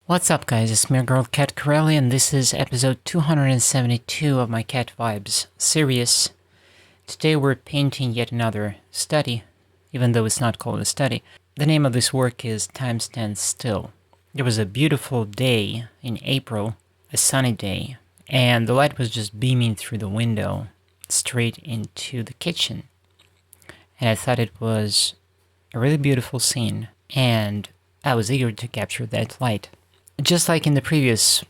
What's up guys, it's my girl CatCorelli and this is episode 272 of my Cat Vibes series. Today we're painting yet another study, even though it's not called a study. The name of this work is Time Stands Still. It was a beautiful day in April, a sunny day, and the light was just beaming through the window straight into the kitchen. And I thought it was a really beautiful scene, and I was eager to capture that light. Just like in the previous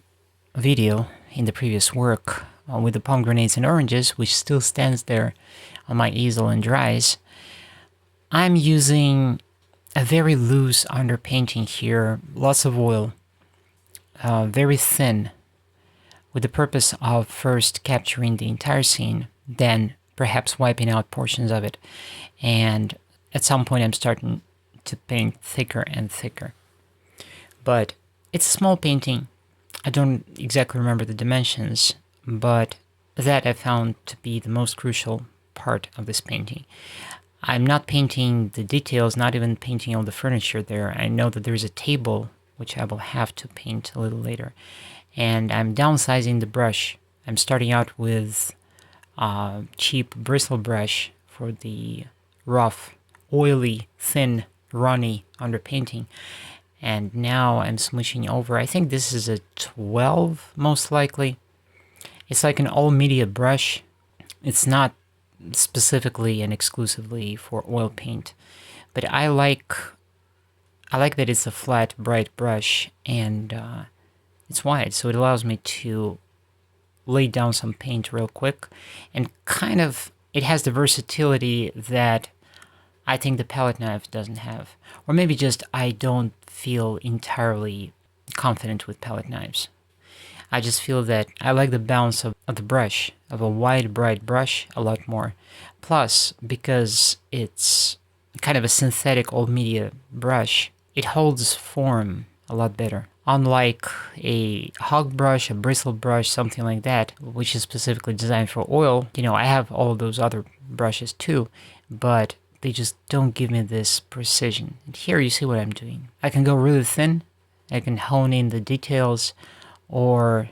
video, in the previous work with the pomegranates and oranges, which still stands there on my easel and dries, I'm using a very loose underpainting here, lots of oil, very thin, with the purpose of first capturing the entire scene, then perhaps wiping out portions of it, and at some point I'm starting to paint thicker and thicker. But it's a small painting. I don't exactly remember the dimensions, but that I found to be the most crucial part of this painting. I'm not painting the details, not even painting all the furniture there. I know that there's a table, which I will have to paint a little later. And I'm downsizing the brush. I'm starting out with a cheap bristle brush for the rough, oily, thin, runny underpainting. And now I'm smooshing over. I think this is a 12, most likely. It's like an all-media brush. It's not specifically and exclusively for oil paint. But I like that it's a flat, bright brush, and it's wide, so it allows me to lay down some paint real quick. And kind of, it has the versatility that I think the palette knife doesn't have. Or maybe just I don't feel entirely confident with palette knives. I just feel that I like the bounce of the brush, of a wide, bright brush, a lot more. Plus, because it's kind of a synthetic old media brush, it holds form a lot better. Unlike a hog brush, a bristle brush, something like that, which is specifically designed for oil, you know, I have all of those other brushes too, but they just don't give me this precision. And here you see what I'm doing. I can go really thin, I can hone in the details, or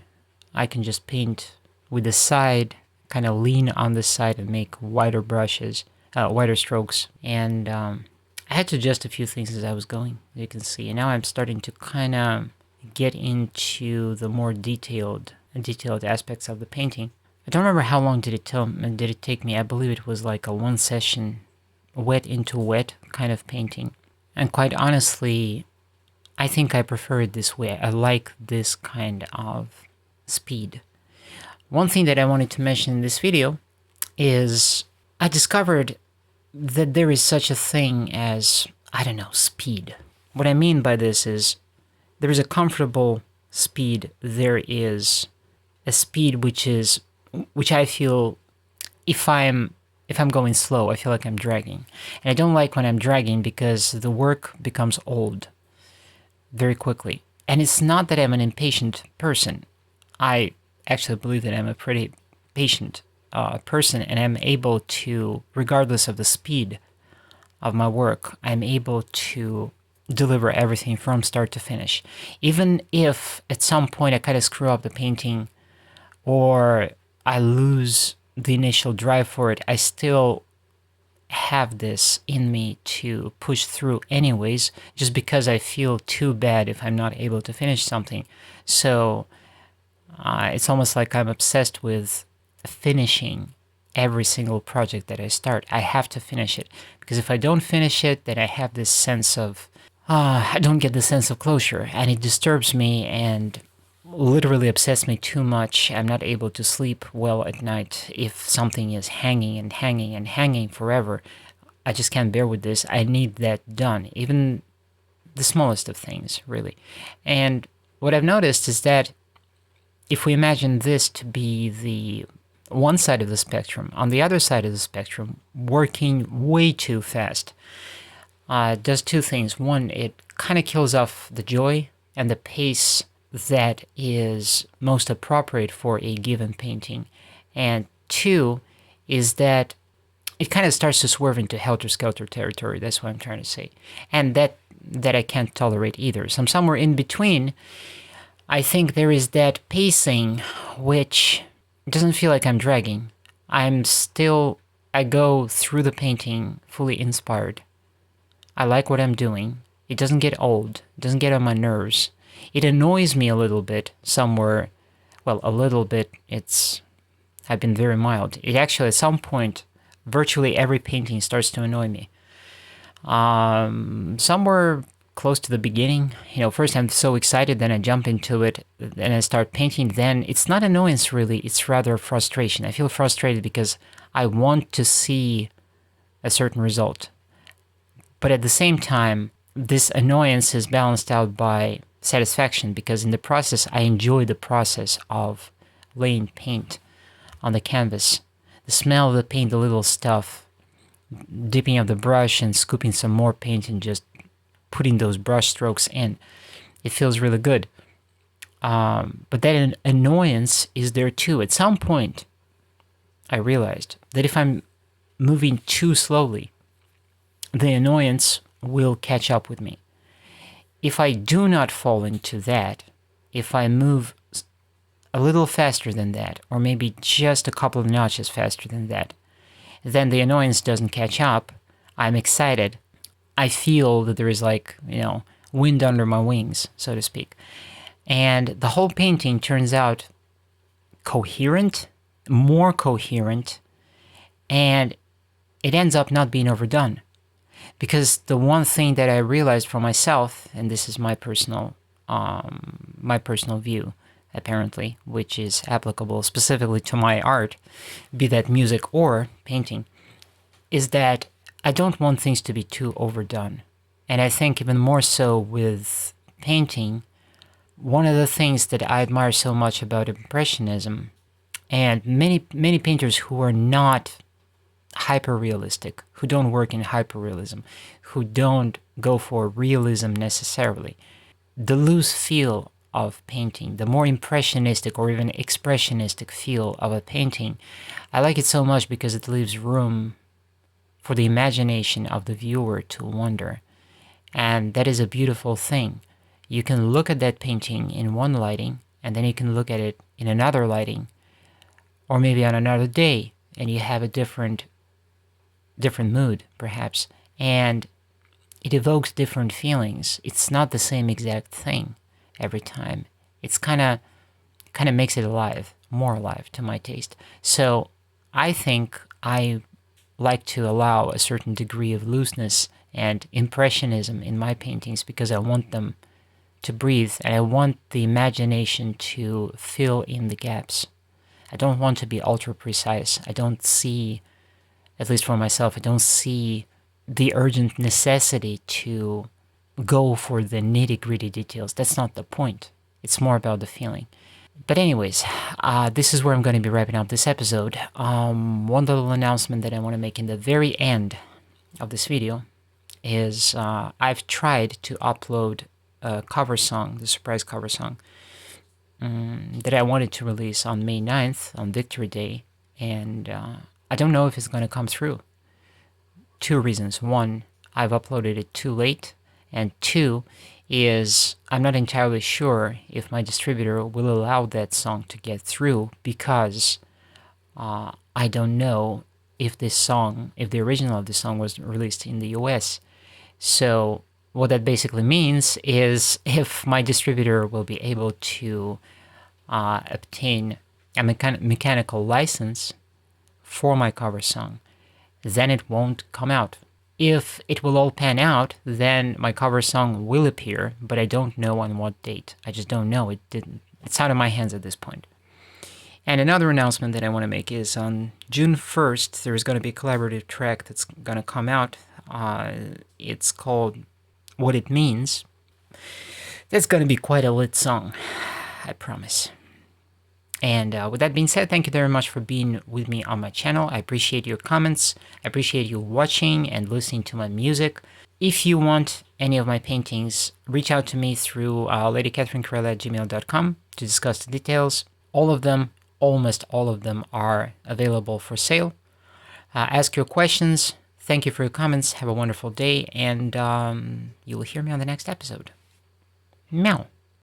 I can just paint with the side, kind of lean on the side and make wider brushes, wider strokes. And I had to adjust a few things as I was going, you can see. And now I'm starting to kind of get into the more detailed aspects of the painting. I don't remember how long did it take me. I believe it was like a one session wet into wet kind of painting. And quite honestly, I think I prefer it this way. I like this kind of speed. One thing that I wanted to mention in this video is I discovered that there is such a thing as, I don't know, speed. What I mean by this is there is a comfortable speed. There is a speed which I feel if I'm going slow, I feel like I'm dragging. And I don't like when I'm dragging because the work becomes old very quickly. And it's not that I'm an impatient person. I actually believe that I'm a pretty patient person, and I'm able to, regardless of the speed of my work, I'm able to deliver everything from start to finish. Even if at some point I kind of screw up the painting or I lose the initial drive for it, I still have this in me to push through anyways, just because I feel too bad if I'm not able to finish something. So it's almost like I'm obsessed with finishing every single project that I start. I have to finish it, because if I don't finish it, then I have this sense of, I don't get the sense of closure, and it disturbs me and literally upsets me too much. I'm not able to sleep well at night if something is hanging and hanging and hanging forever. I just can't bear with this. I need that done, even the smallest of things, really. And what I've noticed is that if we imagine this to be the one side of the spectrum, on the other side of the spectrum, working way too fast, does two things. One, it kind of kills off the joy and the pace that is most appropriate for a given painting. And two is that it kind of starts to swerve into helter-skelter territory. That's what I'm trying to say. And that that I can't tolerate either. So I'm somewhere in between. I think there is that pacing which doesn't feel like I'm dragging. I go through the painting fully inspired. I like what I'm doing. It doesn't get old. It doesn't get on my nerves. It annoys me a little bit somewhere. Well, a little bit. I've been very mild. It actually, at some point, virtually every painting starts to annoy me. Somewhere close to the beginning, first I'm so excited, then I jump into it, and I start painting. Then it's not annoyance really, it's rather frustration. I feel frustrated because I want to see a certain result. But at the same time, this annoyance is balanced out by satisfaction, because in the process, I enjoy the process of laying paint on the canvas. The smell of the paint, the little stuff, dipping of the brush and scooping some more paint and just putting those brush strokes in. It feels really good. But that annoyance is there too. At some point, I realized that if I'm moving too slowly, the annoyance will catch up with me. If I do not fall into that, if I move a little faster than that, or maybe just a couple of notches faster than that, then the annoyance doesn't catch up. I'm excited. I feel that there is wind under my wings, so to speak. And the whole painting turns out coherent, more coherent, and it ends up not being overdone. Because the one thing that I realized for myself, and this is my personal view, apparently, which is applicable specifically to my art, be that music or painting, is that I don't want things to be too overdone. And I think even more so with painting, one of the things that I admire so much about Impressionism, and many painters who are not hyper-realistic, who don't work in hyper-realism, who don't go for realism necessarily, the loose feel of painting, the more impressionistic or even expressionistic feel of a painting, I like it so much because it leaves room for the imagination of the viewer to wander. And that is a beautiful thing. You can look at that painting in one lighting, and then you can look at it in another lighting, or maybe on another day, and you have a different mood, perhaps, and it evokes different feelings. It's not the same exact thing every time. It's kind of makes it alive, more alive to my taste. So I think I like to allow a certain degree of looseness and impressionism in my paintings because I want them to breathe, and I want the imagination to fill in the gaps. I don't want to be ultra precise. I don't see, at least for myself, I don't see the urgent necessity to go for the nitty-gritty details. That's not the point. It's more about the feeling. But anyways, this is where I'm going to be wrapping up this episode. One little announcement that I want to make in the very end of this video is I've tried to upload a cover song, the surprise cover song, that I wanted to release on May 9th, on Victory Day, and I don't know if it's going to come through. Two reasons. One, I've uploaded it too late, and two is I'm not entirely sure if my distributor will allow that song to get through, because I don't know if the original of this song was released in the US. So what that basically means is if my distributor will be able to obtain a mechanical license for my cover song, then it won't come out. If it will all pan out, then my cover song will appear, but I don't know on what date. I just don't know. It's out of my hands at this point. And another announcement that I want to make is on June 1st, there's going to be a collaborative track that's going to come out. It's called What It Means. That's going to be quite a lit song, I promise. And with that being said, thank you very much for being with me on my channel. I appreciate your comments. I appreciate you watching and listening to my music. If you want any of my paintings, reach out to me through ladycatherinecorelli@gmail.com to discuss the details. All of them, almost all of them, are available for sale. Ask your questions. Thank you for your comments. Have a wonderful day, and you will hear me on the next episode. Meow.